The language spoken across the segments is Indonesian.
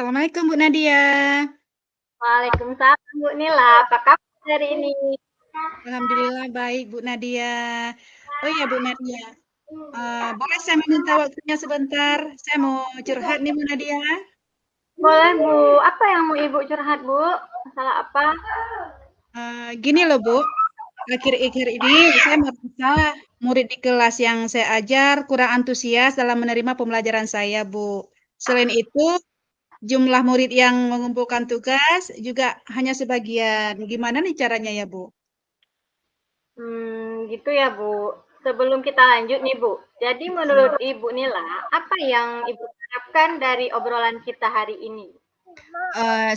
Assalamualaikum Bu Nadia. Waalaikumsalam Bu Nila, apa kabar hari ini? Alhamdulillah baik Bu Nadia. Oh iya Bu Nadia, boleh saya meminta waktunya sebentar? Saya mau curhat nih Bu Nadia. Boleh Bu, apa yang mau Ibu curhat Bu? Masalah apa? Gini loh Bu, akhir-akhir ini saya merasa murid di kelas yang saya ajar kurang antusias dalam menerima pembelajaran saya Bu. Selain itu, jumlah murid yang mengumpulkan tugas juga hanya sebagian. Gimana nih caranya ya Bu? Gitu ya Bu. Sebelum kita lanjut nih Bu, jadi menurut Ibu Nila, apa yang Ibu harapkan dari obrolan kita hari ini?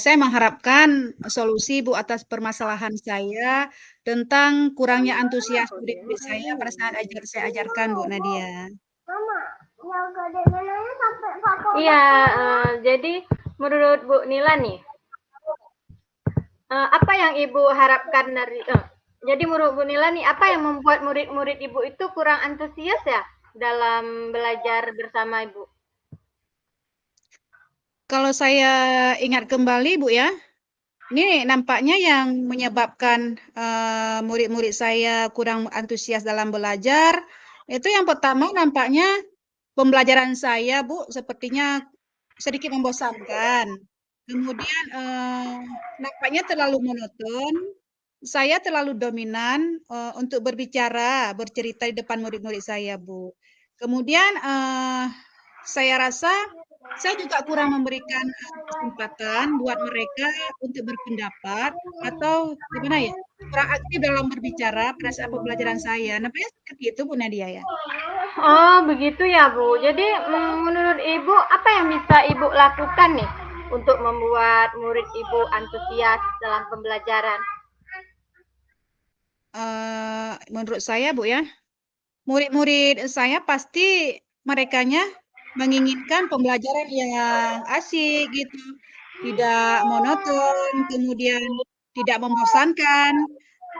Saya mengharapkan solusi Bu atas permasalahan saya tentang kurangnya antusias murid-murid saya pada saat saya ajarkan Bu Nadia. Iya, jadi menurut Bu Nila nih, apa yang Ibu harapkan dari jadi menurut Bu Nila nih, apa yang membuat murid-murid Ibu itu kurang antusias ya dalam belajar bersama Ibu? Kalau saya ingat kembali Bu ya, ini nampaknya yang menyebabkan murid-murid saya kurang antusias dalam belajar, itu yang pertama nampaknya pembelajaran saya Bu sepertinya sedikit membosankan. Kemudian nampaknya terlalu monoton. Saya terlalu dominan untuk berbicara, bercerita di depan murid-murid saya, Bu. Kemudian saya rasa saya juga kurang memberikan kesempatan buat mereka untuk berpendapat atau gimana ya, kurang aktif dalam berbicara pada saat pembelajaran saya. Nampaknya seperti itu, Bu Nadia ya. Oh, begitu ya, Bu. Jadi, menurut Ibu, apa yang bisa Ibu lakukan nih untuk membuat murid Ibu antusias dalam pembelajaran? Menurut saya, Bu ya, murid-murid saya pasti merekanya menginginkan pembelajaran yang asik gitu, tidak monoton, kemudian tidak membosankan.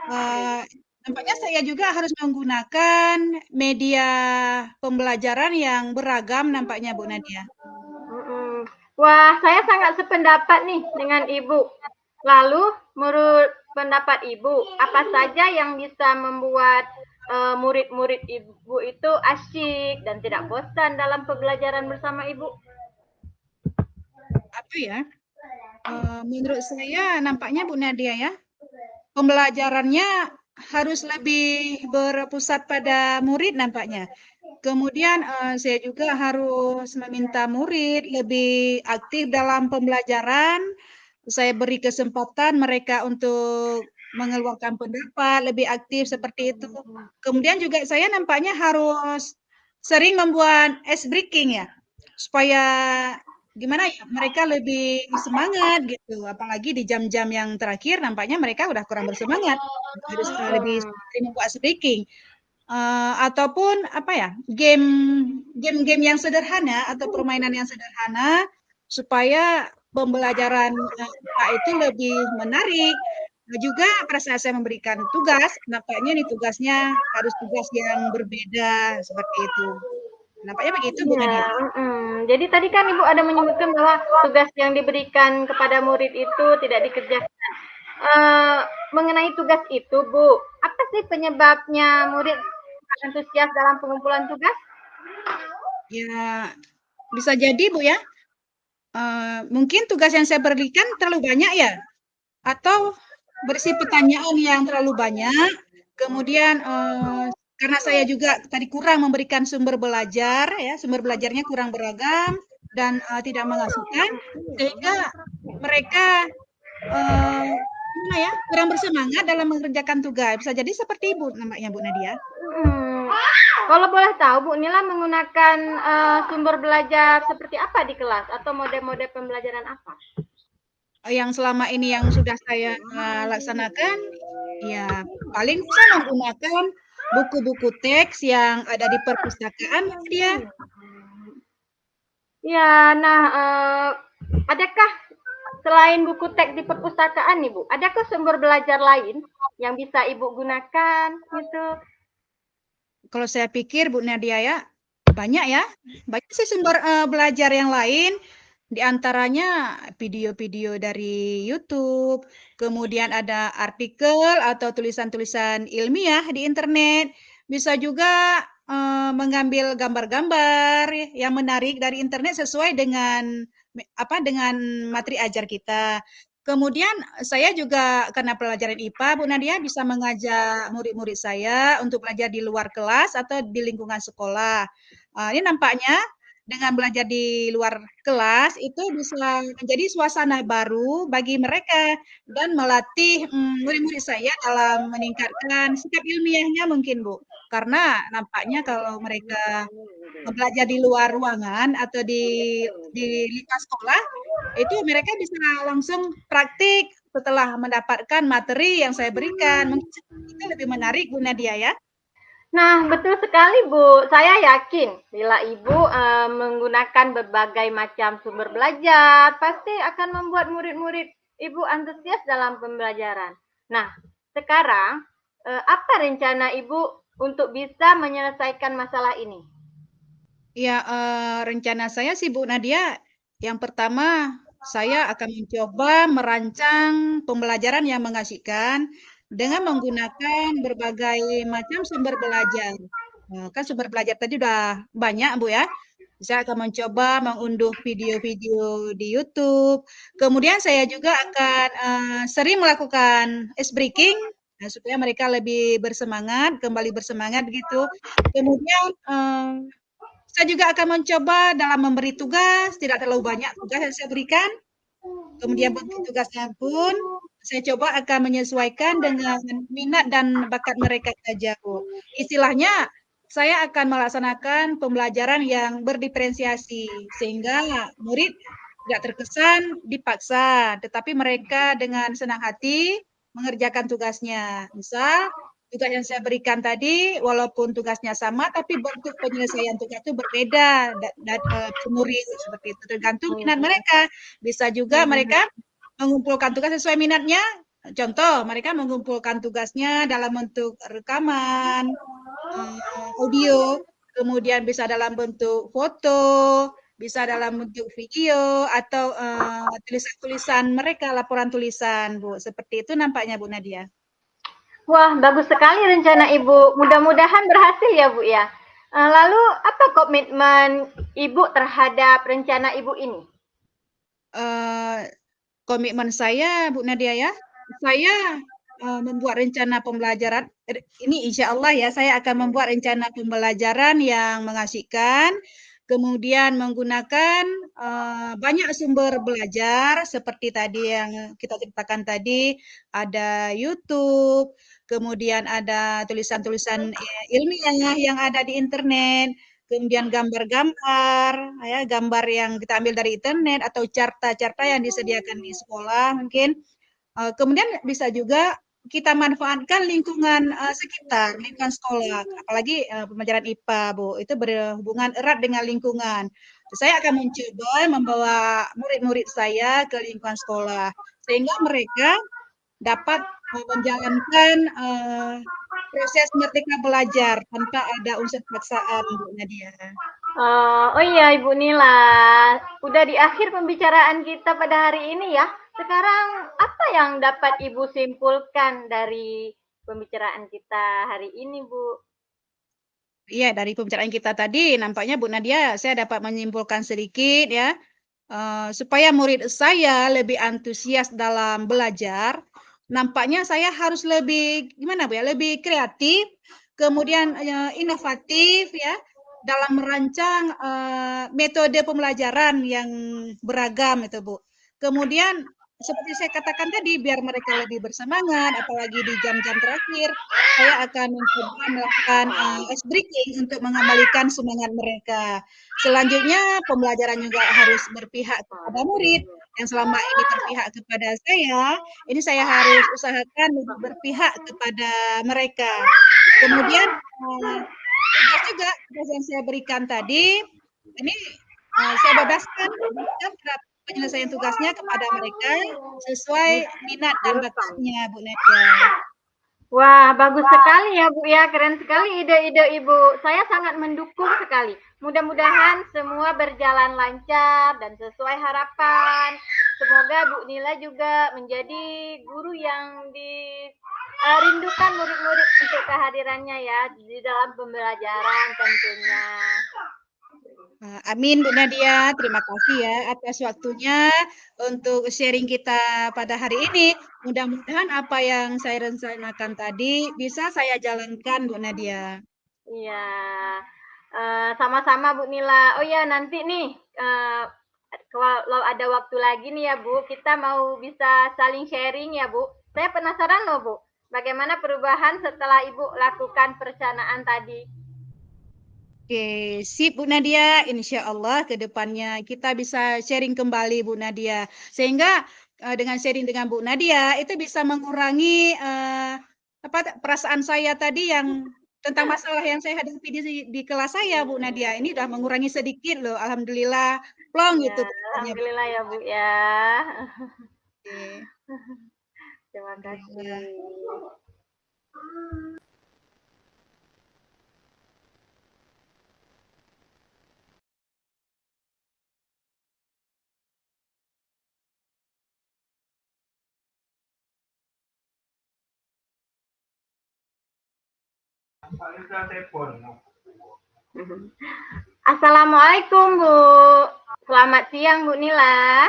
Eh, Nampaknya saya juga harus menggunakan media pembelajaran yang beragam nampaknya Bu Nadia. Mm-mm. Wah, saya sangat sependapat nih dengan Ibu. Lalu, menurut pendapat Ibu, apa saja yang bisa membuat murid-murid Ibu itu asyik dan tidak bosan dalam pembelajaran bersama Ibu? Apa ya? Menurut saya nampaknya Bu Nadia ya, pembelajarannya harus lebih berpusat pada murid nampaknya. Kemudian saya juga harus meminta murid lebih aktif dalam pembelajaran. Saya beri kesempatan mereka untuk mengeluarkan pendapat, lebih aktif seperti itu. Kemudian juga saya nampaknya harus sering membuat ice breaking ya, supaya gimana ya, mereka lebih semangat gitu. Apalagi di jam-jam yang terakhir nampaknya mereka udah kurang bersemangat. Harus lebih Hmm. sering membuat ice breaking. Ataupun apa ya, game-game yang sederhana atau permainan yang sederhana supaya pembelajaran kita itu lebih menarik. Juga pada saat saya memberikan tugas, nampaknya nih tugasnya harus tugas yang berbeda seperti itu. Nampaknya begitu Bu Iya, Nadia. Jadi tadi kan Ibu ada menyebutkan bahwa tugas yang diberikan kepada murid itu tidak dikerjakan. Eee, Mengenai tugas itu, Bu, apa sih penyebabnya murid antusias dalam pengumpulan tugas? Ya, bisa jadi Bu ya. Mungkin tugas yang saya berikan terlalu banyak ya, atau berisi pertanyaan yang terlalu banyak. Kemudian karena saya juga tadi kurang memberikan sumber belajar, ya sumber belajarnya kurang beragam dan tidak mengasihkan, sehingga mereka eh, gimana ya kurang bersemangat dalam mengerjakan tugas. Bisa jadi seperti ibu namanya Bu Nadia. Hmm, Kalau boleh tahu, Bu Nila menggunakan sumber belajar seperti apa di kelas atau mode-mode pembelajaran apa? Yang selama ini yang sudah saya laksanakan, ya paling saya menggunakan buku-buku teks yang ada di perpustakaan dia. Ya, nah, adakah selain buku teks di perpustakaan nih, Bu, adakah sumber belajar lain yang bisa Ibu gunakan gitu? Kalau saya pikir Bu Nadia ya banyak ya, banyak sih sumber belajar yang lain. Di antaranya video-video dari YouTube, kemudian ada artikel atau tulisan-tulisan ilmiah di internet, bisa juga mengambil gambar-gambar yang menarik dari internet sesuai dengan dengan materi ajar kita. Kemudian saya juga karena pelajaran IPA, Bu Nadia bisa mengajak murid-murid saya untuk belajar di luar kelas atau di lingkungan sekolah. Ini nampaknya dengan belajar di luar kelas itu bisa menjadi suasana baru bagi mereka dan melatih murid-murid saya dalam meningkatkan sikap ilmiahnya mungkin, Bu. Karena nampaknya kalau mereka belajar di luar ruangan atau di lingkungan sekolah, itu mereka bisa langsung praktik setelah mendapatkan materi yang saya berikan. Mungkin itu lebih menarik, Bu Nadia ya. Nah, betul sekali, Bu. Saya yakin bila Ibu menggunakan berbagai macam sumber belajar, pasti akan membuat murid-murid Ibu antusias dalam pembelajaran. Nah, sekarang apa rencana Ibu untuk bisa menyelesaikan masalah ini? Ya, rencana saya sih Bu Nadia, yang pertama saya akan mencoba merancang pembelajaran yang mengasihkan dengan menggunakan berbagai macam sumber belajar. Kan sumber belajar tadi udah banyak Bu ya. Saya akan mencoba mengunduh video-video di YouTube. Kemudian saya juga akan sering melakukan ice breaking supaya mereka lebih bersemangat, kembali bersemangat gitu. Kemudian saya juga akan mencoba dalam memberi tugas, tidak terlalu banyak tugas yang saya berikan. Kemudian bentuk tugasnya pun saya coba akan menyesuaikan dengan minat dan bakat mereka saja, Bu. Istilahnya saya akan melaksanakan pembelajaran yang berdiferensiasi sehingga murid tidak terkesan dipaksa, tetapi mereka dengan senang hati mengerjakan tugasnya. Misal tugas yang saya berikan tadi, walaupun tugasnya sama, tapi bentuk penyelesaian tugas itu berbeda dan murid seperti itu tergantung minat mereka. Bisa juga mereka mengumpulkan tugas sesuai minatnya. Contoh, mereka mengumpulkan tugasnya dalam bentuk rekaman, audio, kemudian bisa dalam bentuk foto, bisa dalam bentuk video, atau tulisan-tulisan mereka, laporan tulisan, Bu. Seperti itu nampaknya, Bu Nadia. Wah, bagus sekali rencana Ibu. Mudah-mudahan berhasil ya, Bu ya. Lalu apa komitmen Ibu terhadap rencana Ibu ini? Komitmen saya, Bu Nadia ya, saya membuat rencana pembelajaran. Ini insya Allah ya, saya akan membuat rencana pembelajaran yang mengasihkan, kemudian menggunakan banyak sumber belajar seperti tadi yang kita ceritakan tadi, ada YouTube, kemudian ada tulisan-tulisan ilmiah yang ada di internet, kemudian gambar-gambar, ya, gambar yang kita ambil dari internet atau carta-carta yang disediakan di sekolah mungkin. Kemudian bisa juga kita manfaatkan lingkungan sekitar, lingkungan sekolah, apalagi pembelajaran IPA, Bu, itu berhubungan erat dengan lingkungan. Saya akan mencoba membawa murid-murid saya ke lingkungan sekolah, sehingga mereka dapat menjalankan proses merdeka belajar tanpa ada unsur paksaan, Bu Nadia. Oh iya, Ibu Nila. Udah di akhir pembicaraan kita pada hari ini ya. Sekarang apa yang dapat Ibu simpulkan dari pembicaraan kita hari ini, Bu? Iya, dari pembicaraan kita tadi nampaknya Bu Nadia, saya dapat menyimpulkan sedikit ya, supaya murid saya lebih antusias dalam belajar, nampaknya saya harus lebih gimana Bu ya, lebih kreatif, kemudian inovatif ya, dalam merancang metode pembelajaran yang beragam itu Bu. Kemudian seperti saya katakan tadi, biar mereka lebih bersemangat, apalagi di jam-jam terakhir, saya akan mencoba melakukan ice breaking untuk mengembalikan semangat mereka. Selanjutnya, pembelajaran juga harus berpihak kepada murid yang selama ini berpihak kepada saya. Ini saya harus usahakan lebih berpihak kepada mereka. Kemudian tugas juga tugas yang saya berikan tadi, ini saya bebaskan penyelesaian tugasnya kepada mereka sesuai minat dan bakatnya, Bu Nadia. Wah, bagus sekali ya Bu ya, keren sekali ide-ide Ibu. Saya sangat mendukung sekali. Mudah-mudahan semua berjalan lancar dan sesuai harapan. Semoga Bu Nila juga menjadi guru yang dirindukan murid-murid untuk kehadirannya ya di dalam pembelajaran tentunya. Amin Bu Nadia, terima kasih ya atas waktunya untuk sharing kita pada hari ini. Mudah-mudahan apa yang saya rencanakan tadi bisa saya jalankan Bu Nadia. Iya, sama-sama Bu Nila. Oh ya nanti nih kalau ada waktu lagi nih ya Bu, kita mau bisa saling sharing ya Bu. Saya penasaran loh Bu, bagaimana perubahan setelah Ibu lakukan perencanaan tadi? Oke, sip Bu Nadia. Insya Allah ke depannya kita bisa sharing kembali Bu Nadia. Sehingga dengan sharing dengan Bu Nadia itu bisa mengurangi perasaan saya tadi yang tentang masalah yang saya hadapi di kelas saya Bu Nadia. Ini udah mengurangi sedikit loh. Alhamdulillah. Plong Ya, gitu katanya Bu. alhamdulillah ya Bu ya. Oke, Terima Alhamdulillah. kasih. Assalamualaikum Bu. Selamat siang Bu Nila.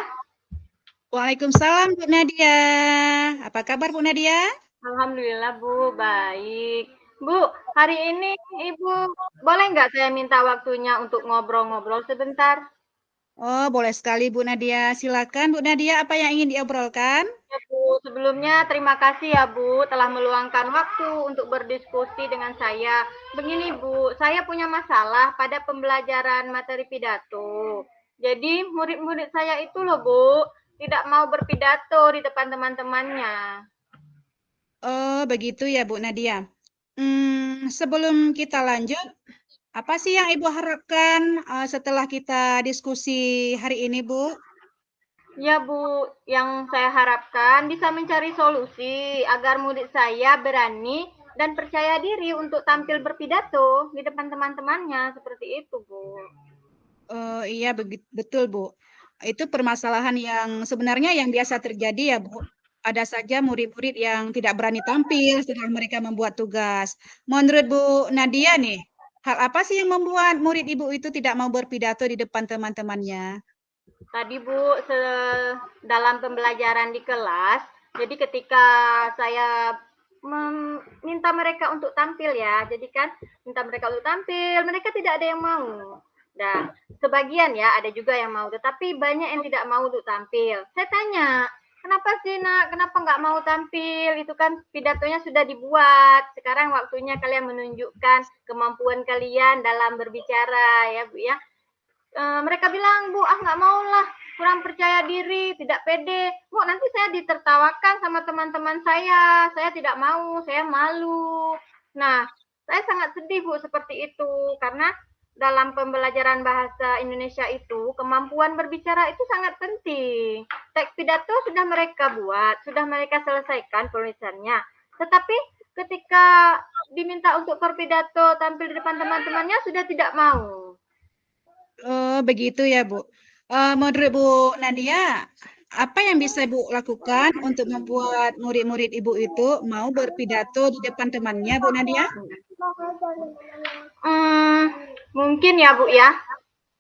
Waalaikumsalam Bu Nadia. Apa kabar Bu Nadia? Alhamdulillah Bu, baik. Bu, hari ini Ibu boleh nggak saya minta waktunya untuk ngobrol-ngobrol sebentar? Oh, boleh sekali Bu Nadia. Silakan Bu Nadia, apa yang ingin diobrolkan? Ya Bu, sebelumnya terima kasih ya Bu telah meluangkan waktu untuk berdiskusi dengan saya. Begini Bu, saya punya masalah pada pembelajaran materi pidato. Jadi murid-murid saya itu loh Bu, tidak mau berpidato di depan teman-temannya. Oh, begitu ya, Bu Nadia. Sebelum kita lanjut, apa sih yang Ibu harapkan setelah kita diskusi hari ini, Bu? Ya Bu, yang saya harapkan bisa mencari solusi agar murid saya berani dan percaya diri untuk tampil berpidato di depan teman-temannya seperti itu Bu. Iya, betul, Bu. Itu permasalahan yang sebenarnya yang biasa terjadi ya, Bu. Ada saja murid-murid yang tidak berani tampil setelah mereka membuat tugas. Menurut Bu Nadia nih, hal apa sih yang membuat murid Ibu itu tidak mau berpidato di depan teman-temannya? Tadi Bu, dalam pembelajaran di kelas, jadi ketika saya meminta mereka untuk tampil ya, jadi kan minta mereka untuk tampil, mereka tidak ada yang mau. Nah, sebagian ya, ada juga yang mau, tetapi banyak yang tidak mau untuk tampil. Saya tanya, kenapa sih nak, kenapa nggak mau tampil? Itu kan pidatonya sudah dibuat, sekarang waktunya kalian menunjukkan kemampuan kalian dalam berbicara ya Bu ya. Mereka bilang, Bu, nggak mau lah, kurang percaya diri, tidak pede. Bu, nanti saya ditertawakan sama teman-teman saya tidak mau, saya malu. Nah, saya sangat sedih, Bu, seperti itu. Karena dalam pembelajaran bahasa Indonesia itu, kemampuan berbicara itu sangat penting. Teks pidato sudah mereka buat, sudah mereka selesaikan penulisannya. Tetapi ketika diminta untuk berpidato tampil di depan teman-temannya, sudah tidak mau. Oh, begitu ya, Bu. Menurut Bu Nadia, apa yang bisa Ibu lakukan untuk membuat murid-murid Ibu itu mau berpidato di depan temannya, Bu Nadia? Hmm, mungkin ya Bu ya,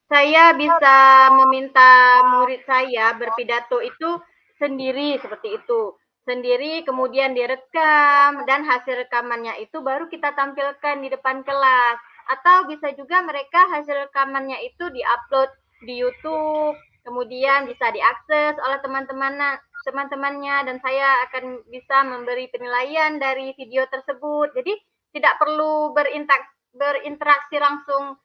saya bisa meminta murid saya berpidato itu sendiri seperti itu. Sendiri kemudian direkam dan hasil rekamannya itu baru kita tampilkan di depan kelas. Atau bisa juga mereka hasil rekamannya itu diupload di YouTube, kemudian bisa diakses oleh teman-temannya dan saya akan bisa memberi penilaian dari video tersebut. Jadi tidak perlu berinteraksi langsung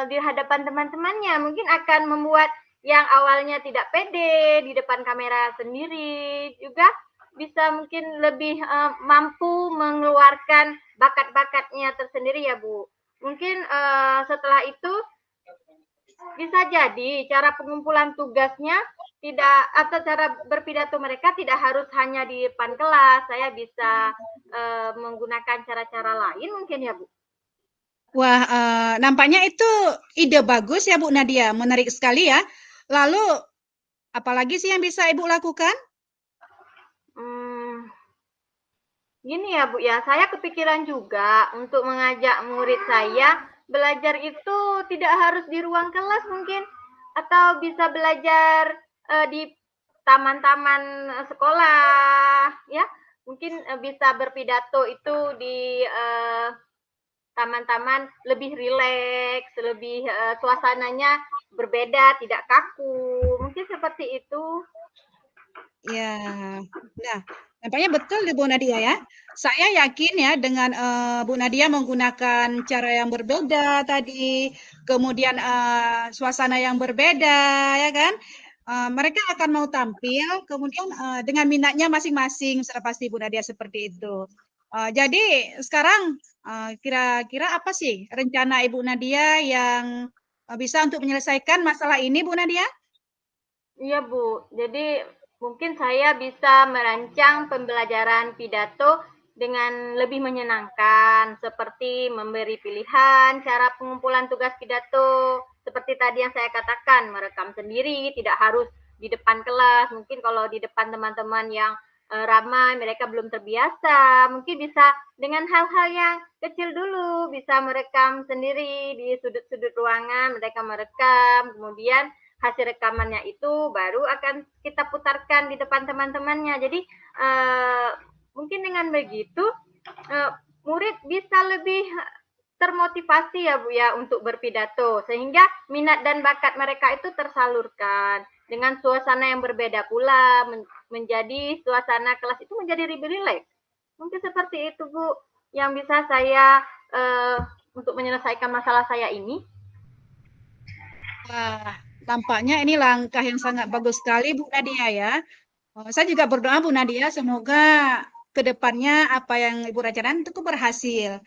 di hadapan teman-temannya mungkin akan membuat yang awalnya tidak pede di depan kamera sendiri juga bisa mungkin lebih mampu mengeluarkan bakat-bakatnya tersendiri ya Bu. Mungkin setelah itu bisa jadi cara pengumpulan tugasnya tidak atau cara berpidato mereka tidak harus hanya di depan kelas. Saya bisa menggunakan cara-cara lain mungkin ya Bu. Wah, nampaknya itu ide bagus ya Bu Nadia, menarik sekali ya. Lalu apalagi sih yang bisa Ibu lakukan? Hmm, Gini ya Bu ya, saya kepikiran juga untuk mengajak murid saya belajar itu tidak harus di ruang kelas mungkin, atau bisa belajar di taman-taman sekolah ya. Mungkin bisa berpidato itu di taman-taman lebih rileks, lebih suasananya berbeda, tidak kaku. Mungkin seperti itu. Ya, nah, nampaknya betul deh Bu Nadia ya. Saya yakin ya dengan Bu Nadia menggunakan cara yang berbeda tadi, kemudian suasana yang berbeda, ya kan? Mereka akan mau tampil, kemudian dengan minatnya masing-masing, sudah pasti Bu Nadia seperti itu. Jadi sekarang kira-kira apa sih rencana Ibu Nadia yang bisa untuk menyelesaikan masalah ini, Bu Nadia? Iya, Bu. Jadi mungkin saya bisa merancang pembelajaran pidato dengan lebih menyenangkan, seperti memberi pilihan cara pengumpulan tugas pidato, seperti tadi yang saya katakan, merekam sendiri, tidak harus di depan kelas. Mungkin kalau di depan teman-teman yang ramai, mereka belum terbiasa, mungkin bisa dengan hal-hal yang kecil dulu, bisa merekam sendiri di sudut-sudut ruangan, mereka merekam, kemudian hasil rekamannya itu baru akan kita putarkan di depan teman-temannya. Jadi mungkin dengan begitu uh, murid bisa lebih termotivasi ya Bu ya untuk berpidato sehingga minat dan bakat mereka itu tersalurkan dengan suasana yang berbeda pula menjadi suasana kelas itu menjadi lebih rileks. Mungkin seperti itu Bu yang bisa saya untuk menyelesaikan masalah saya ini. Wah, tampaknya ini langkah yang sangat bagus sekali Bu Nadia ya. Saya juga berdoa Bu Nadia semoga ke depannya apa yang Ibu rencanakan itu berhasil.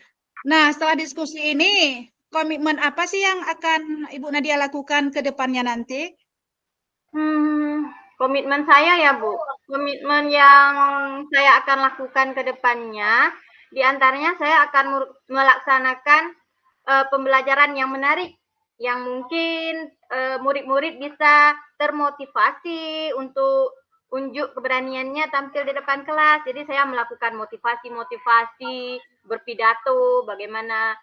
Nah, setelah diskusi ini, komitmen apa sih yang akan Ibu Nadia lakukan ke depannya nanti? Komitmen saya ya Bu, komitmen yang saya akan lakukan ke depannya, di antaranya saya akan melaksanakan pembelajaran yang menarik, yang mungkin murid-murid bisa termotivasi untuk unjuk keberaniannya tampil di depan kelas. Jadi saya melakukan motivasi-motivasi, berpidato, bagaimana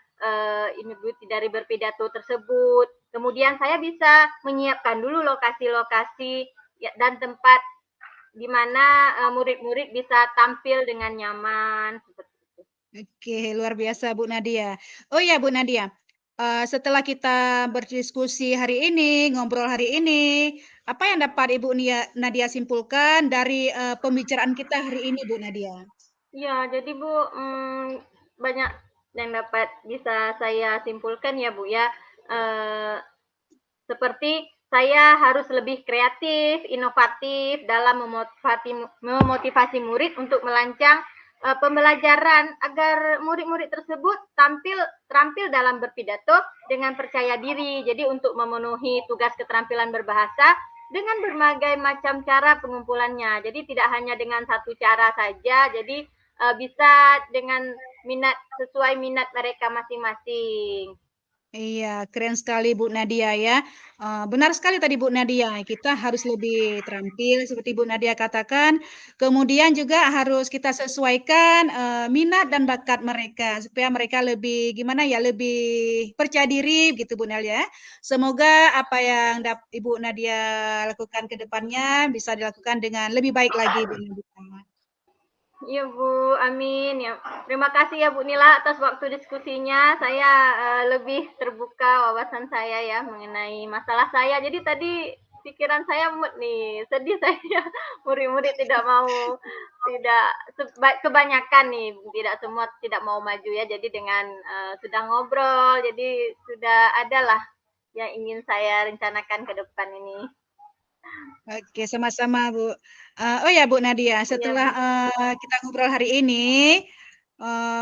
ini dari berpidato tersebut. Kemudian saya bisa menyiapkan dulu lokasi-lokasi ya, dan tempat di mana murid-murid bisa tampil dengan nyaman. Oke, luar biasa Bu Nadia. Oh ya Bu Nadia, setelah kita berdiskusi hari ini, ngobrol hari ini, apa yang dapat Ibu Nadia simpulkan dari pembicaraan kita hari ini Bu Nadia? Ya, jadi Bu, banyak yang dapat bisa saya simpulkan ya Bu ya. Eh, Seperti saya harus lebih kreatif, inovatif dalam memotivasi murid untuk melancang pembelajaran agar murid-murid tersebut terampil dalam berpidato dengan percaya diri. Jadi untuk memenuhi tugas keterampilan berbahasa dengan berbagai macam cara pengumpulannya. Jadi tidak hanya dengan satu cara saja. Jadi bisa dengan sesuai minat mereka masing-masing. Iya, keren sekali Bu Nadia ya. Benar sekali tadi Bu Nadia, kita harus lebih terampil seperti Bu Nadia katakan. Kemudian juga harus kita sesuaikan minat dan bakat mereka supaya mereka lebih gimana ya, lebih percaya diri gitu Bu Nadia. Semoga apa yang Ibu Nadia lakukan ke depannya bisa dilakukan dengan lebih baik lagi Bu Nadia. Iya Bu, amin ya. Terima kasih ya Bu Nila atas waktu diskusinya. Saya lebih terbuka wawasan saya ya mengenai masalah saya. Jadi tadi pikiran saya mood nih, sedih saya. Murid-murid tidak mau, tidak kebanyakan nih, tidak semua tidak mau maju ya. Jadi dengan sudah ngobrol, jadi sudah adalah yang ingin saya rencanakan ke depan ini. Oke, sama-sama, Bu. Oh ya, Bu Nadia, Iya setelah Bu. kita ngobrol hari ini,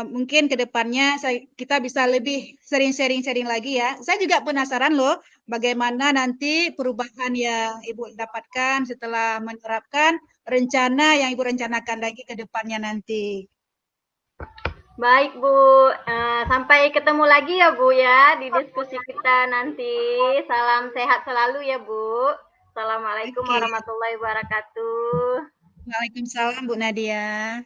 mungkin ke depannya kita bisa lebih sering sharing-sharing lagi ya. Saya juga penasaran loh, bagaimana nanti perubahan yang Ibu dapatkan setelah menerapkan rencana yang Ibu rencanakan lagi ke depannya nanti. Baik Bu, sampai ketemu lagi ya Bu ya di diskusi kita nanti. Salam sehat selalu ya Bu. Assalamualaikum Oke. warahmatullahi wabarakatuh. Waalaikumsalam Bu Nadia.